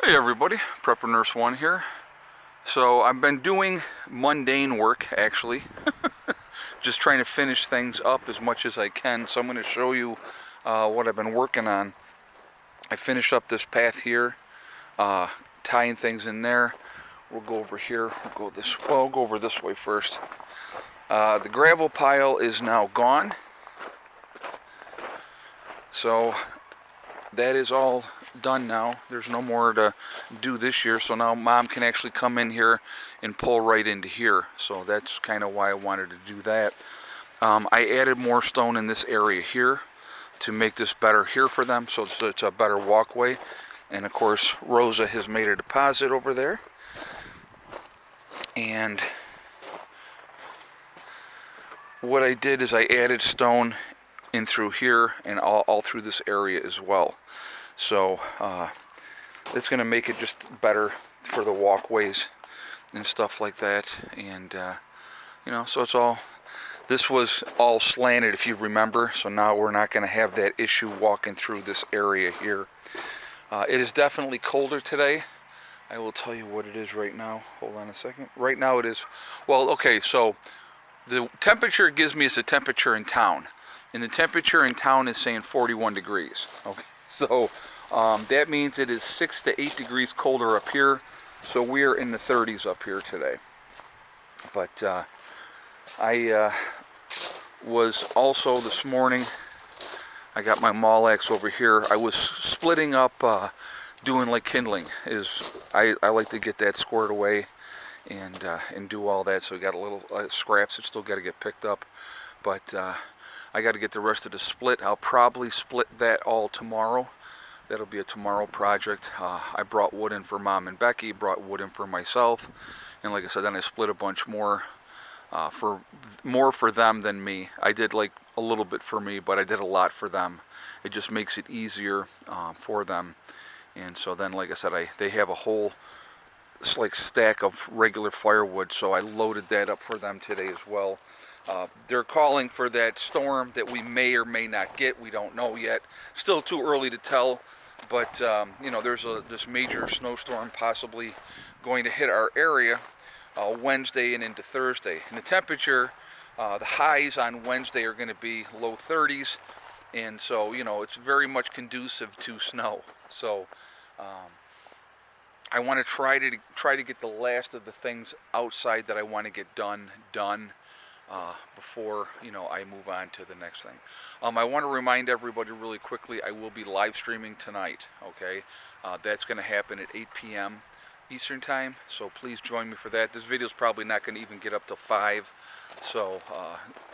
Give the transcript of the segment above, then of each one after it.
Hey everybody, Prepper Nurse 1 here. So I've been doing mundane work actually, just trying to finish things up as much as I can. So I'm going to show you what I've been working on. I finished up this path here, tying things in there. We'll go over here, we'll go over this way first. The gravel pile is now gone. So that is all done now. There's no more to do this year, so now Mom can actually come in here and pull right into here. So that's kind of why I wanted to do that. I added more stone in this area here to make this better here for them, so it's a better walkway. And of course Rosa has made a deposit over there, and what I did is I added stone in through here and all through this area as well. So it's going to make it just better for the walkways and stuff like that. And you know, so it's all, this was all slanted if you remember, so now we're not going to have that issue walking through this area here. It is definitely colder today. I will tell you what it is right now. Hold on a second. Right now it is, well, okay, so the temperature it gives me is the temperature in town. And the temperature in town is saying 41 degrees. Okay, so that means it is 6 to 8 degrees colder up here. So we are in the 30s up here today. But I was also this morning, I got my Molex over here. I was splitting up, doing like kindling. I like to get that squared away and do all that. So we got a little scraps that still got to get picked up. But I got to get the rest of the split. I'll probably split that all tomorrow. That'll be a tomorrow project. I brought wood in for Mom and Becky, brought wood in for myself, and like I said, then I split a bunch more for them than me. I did like a little bit for me, but I did a lot for them. It just makes it easier for them. And so then, like I said, they have a whole stack of regular firewood, so I loaded that up for them today as well. They're calling for that storm that we may or may not get. We don't know yet. Still too early to tell, but you know, there's this major snowstorm possibly going to hit our area Wednesday and into Thursday. And the temperature, the highs on Wednesday are going to be low 30s, and so you know, it's very much conducive to snow. So I want to try to get the last of the things outside that I want to get done before, you know, I move on to the next thing. I want to remind everybody really quickly, I will be live streaming tonight, okay? That's going to happen at 8 p.m. Eastern time, so please join me for that. This video is probably not going to even get up to 5, so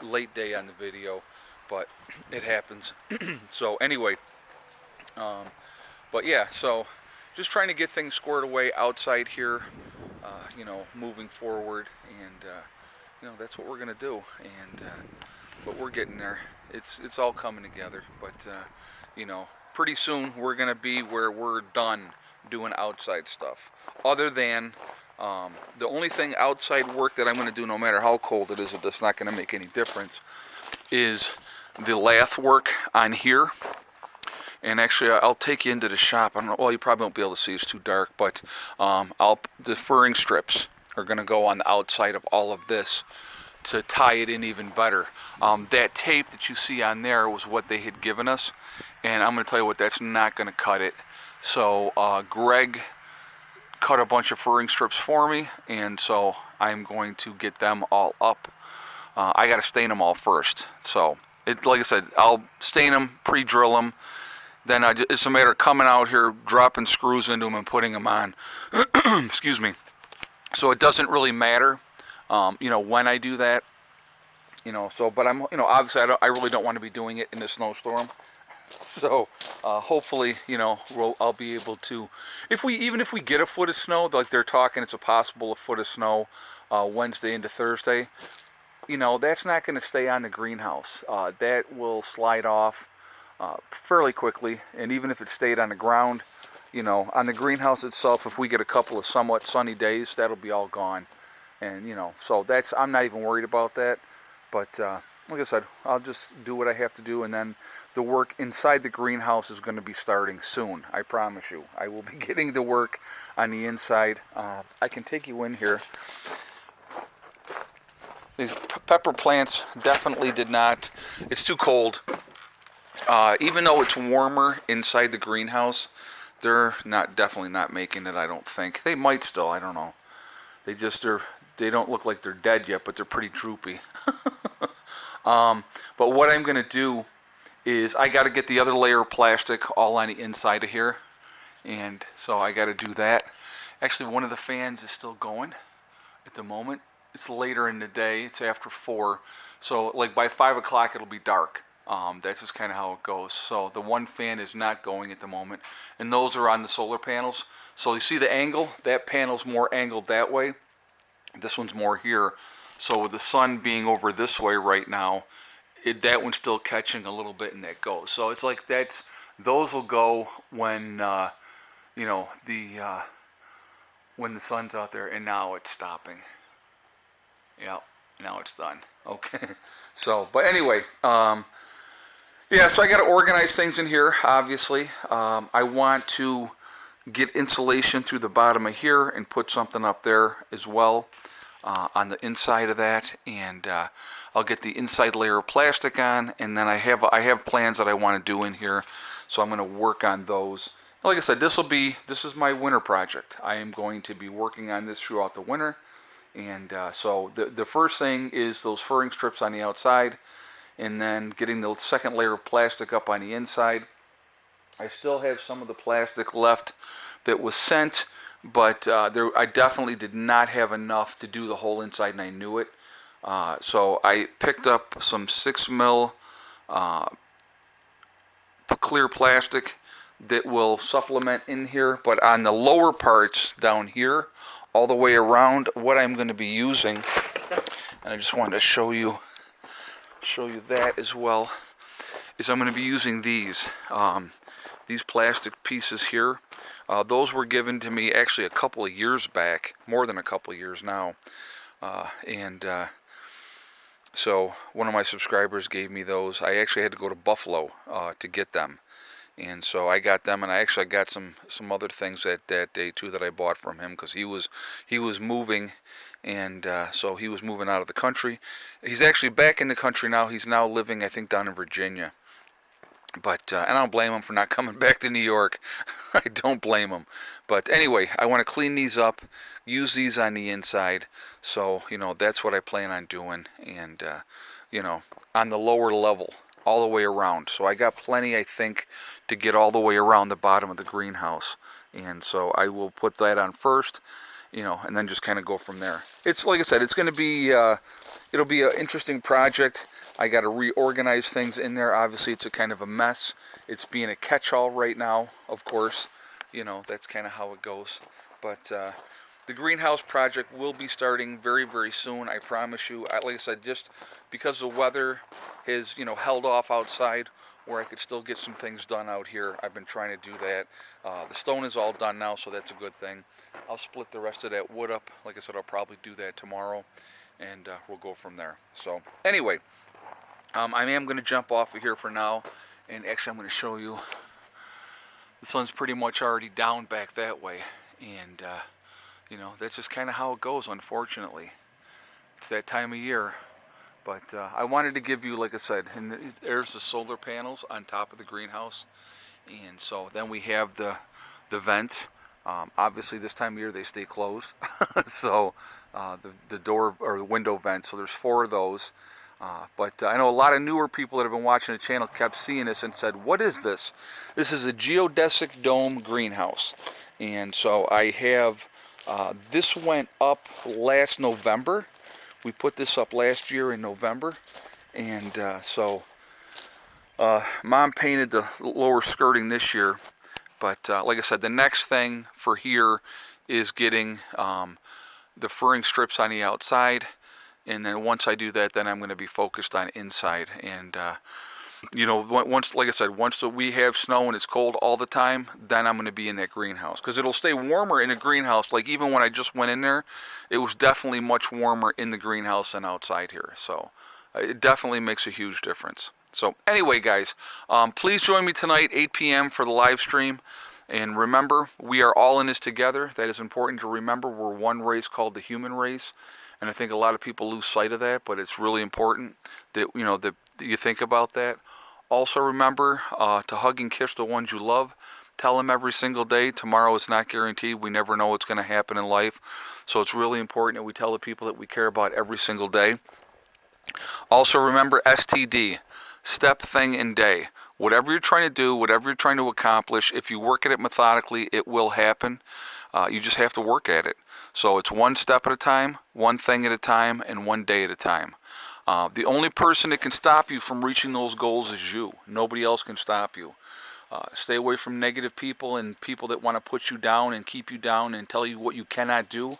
late day on the video, but it happens. So anyway, but yeah, so just trying to get things squared away outside here, you know, moving forward, and you know, that's what we're gonna do. And but we're getting there. It's all coming together. But you know, pretty soon we're gonna be where we're done doing outside stuff. Other than the only thing outside work that I'm gonna do, no matter how cold it is, it's not gonna make any difference, is the lath work on here. And actually, I'll take you into the shop. I don't know. Well, you probably won't be able to see. It's too dark. But the furring strips are going to go on the outside of all of this to tie it in even better. That tape that you see on there was what they had given us, and I'm going to tell you what, that's not going to cut it. So Greg cut a bunch of furring strips for me, and so I'm going to get them all up. I got to stain them all first. So like I said, I'll stain them, pre-drill them. Then it's a matter of coming out here, dropping screws into them, and putting them on. Excuse me. So it doesn't really matter, you know, when I do that, you know. So, but I'm, you know, obviously I really don't want to be doing it in the snowstorm. So hopefully, you know, I'll be able to, even if we get a foot of snow, like they're talking, it's a possible foot of snow Wednesday into Thursday. You know, that's not going to stay on the greenhouse. That will slide off fairly quickly, and even if it stayed on the ground, you know, on the greenhouse itself, if we get a couple of somewhat sunny days, that'll be all gone. And you know, so I'm not even worried about that. But like I said, I'll just do what I have to do, and then the work inside the greenhouse is going to be starting soon. I promise you. I will be getting to work on the inside. I can take you in here. These pepper plants definitely did not. It's too cold. Even though it's warmer inside the greenhouse, they're definitely not making it. I don't think they might still. I don't know. They don't look like they're dead yet, but they're pretty droopy. But what I'm going to do is I got to get the other layer of plastic all on the inside of here, and so I got to do that. Actually, one of the fans is still going at the moment. It's later in the day. It's after 4, so like by 5 o'clock it'll be dark. That's just kind of how it goes. So the one fan is not going at the moment, and those are on the solar panels. So you see the angle? That panel's more angled that way. This one's more here. So with the sun being over this way right now, that one's still catching a little bit, and that goes. So it's like those will go when when the sun's out there, and now it's stopping. Yeah, now it's done. Okay. So, but anyway, yeah. So I got to organize things in here. Obviously, I want to get insulation through the bottom of here and put something up there as well. On the inside of that, and I'll get the inside layer of plastic on, and then I have plans that I want to do in here, so I'm going to work on those. Like I said, this is my winter project. I am going to be working on this throughout the winter, and so the first thing is those furring strips on the outside, and then getting the second layer of plastic up on the inside. I still have some of the plastic left that was sent, but I definitely did not have enough to do the whole inside, and I knew it. So I picked up some 6mm clear plastic that will supplement in here, but on the lower parts down here, all the way around, what I'm going to be using, and I just wanted to show you that as well, is I'm going to be using these plastic pieces here. Those were given to me actually a couple of years back, more than a couple of years now, so one of my subscribers gave me those. I actually had to go to Buffalo to get them, and so I got them, and I actually got some other things that day too that I bought from him, because he was moving, and so he was moving out of the country. He's actually back in the country now. He's now living, I think, down in Virginia. But and I don't blame him for not coming back to New York. I don't blame him. But anyway, I want to clean these up, use these on the inside. So, that's what I plan on doing. And, on the lower level, all the way around. So I got plenty, I think, to get all the way around the bottom of the greenhouse. And so I will put that on first, and then just kind of go from there. It's, like I said, it's going to be, it'll be an interesting project. I got to reorganize things in there. Obviously, it's a kind of a mess. It's being a catch-all right now, of course. That's kind of how it goes. But the greenhouse project will be starting very, very soon. I promise you. Like I said, just because the weather has, held off outside, where I could still get some things done out here, I've been trying to do that. The stone is all done now, so that's a good thing. I'll split the rest of that wood up. Like I said, I'll probably do that tomorrow, and we'll go from there. So anyway. I am going to jump off of here for now, and actually I'm going to show you. The sun's pretty much already down back that way, and that's just kind of how it goes, unfortunately. It's that time of year. But I wanted to give you, like I said, and there's the solar panels on top of the greenhouse, and so then we have the vent. Obviously this time of year they stay closed, so the door or the window vent, so there's 4 of those. But I know a lot of newer people that have been watching the channel kept seeing this and said, what is this? This is a geodesic dome greenhouse. And so I have, this went up last November. We put this up last year in November. And so Mom painted the lower skirting this year. But like I said, the next thing for here is getting the furring strips on the outside. And then once I do that, then I'm going to be focused on inside. And, once, like I said, once we have snow and it's cold all the time, then I'm going to be in that greenhouse. Because it'll stay warmer in a greenhouse. Like even when I just went in there, it was definitely much warmer in the greenhouse than outside here. So, it definitely makes a huge difference. So anyway, guys, please join me tonight, 8 p.m. for the live stream. And remember, we are all in this together. That is important to remember. We're one race called the human race. And I think a lot of people lose sight of that, but it's really important that, that you think about that. Also remember to hug and kiss the ones you love. Tell them every single day, tomorrow is not guaranteed. We never know what's going to happen in life. So it's really important that we tell the people that we care about every single day. Also remember STD, step, thing, and day. Whatever you're trying to do, whatever you're trying to accomplish, if you work at it methodically, it will happen. You just have to work at it. So it's one step at a time, one thing at a time, and one day at a time. The only person that can stop you from reaching those goals is you. Nobody else can stop you. Stay away from negative people and people that want to put you down and keep you down and tell you what you cannot do.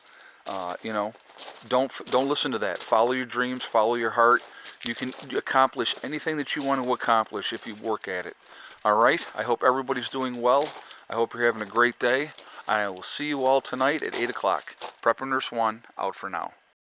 Don't listen to that. Follow your dreams, follow your heart. You can accomplish anything that you want to accomplish if you work at it. All right? I hope everybody's doing well. I hope you're having a great day. I will see you all tonight at 8 o'clock. Prepper Nurse 1, out for now.